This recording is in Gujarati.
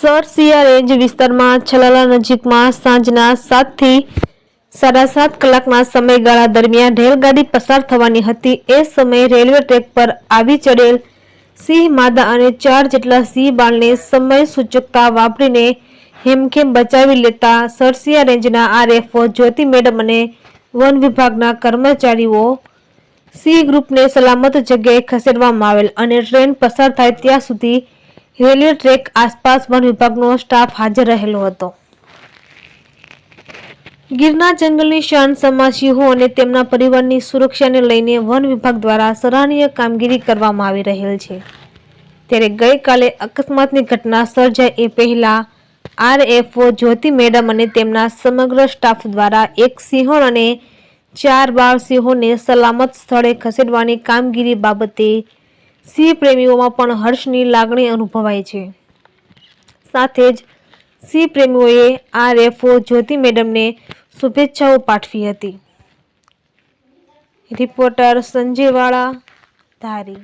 સરસિયા રેન્જ વિસ્તારમાં છલાલા નજીકમાં સાંજના 7 થી 7:30 કલાકના સમયગાળા દરમિયાન રેલગાડી પસાર થવાની હતી। એ સમયે રેલવે ટ્રેક પર આવી ચડેલ સિંહ માદા અને 4 જેટલા સિંહ બાળને સમય સૂચકતા વાપરીને હેમખેમ બચાવી લેતા સરસિયા રેન્જના આરએફઓ જ્યોતિ મેડમ અને વન વિભાગના કર્મચારીઓ સિંહ ગ્રુપને સલામત જગ્યાએ ખસેડવામાં આવેલ અને ટ્રેન પસાર થાય ત્યાં સુધી રેલવે ટ્રેક આસપાસ વન વિભાગનો સ્ટાફ હાજર રહેલો હતો। ગીરના જંગલની શાન સમા સિંહો અને તેમના પરિવારની સુરક્ષાને લઈને વન વિભાગ દ્વારા સરાહનીય કામગીરી કરવામાં આવી રહેલ છે। ત્યારે ગઈકાલે અકસ્માતની ઘટના સર્જાય એ પહેલા આરએફઓ જ્યોતિ મેડમ અને તેમના સમગ્ર સ્ટાફ દ્વારા એક સિંહણ અને 4 બાળ સિંહોને સલામત સ્થળે ખસેડવાની કામગીરી બાબતે સિંહ પ્રેમીઓમાં પણ હર્ષની લાગણી અનુભવાય છે। સાથે જ સિંહ પ્રેમીઓએ આરએફઓ જ્યોતિ મેડમને શુભેચ્છાઓ પાઠવી હતી। રિપોર્ટર સંજય વાળા, ધારી।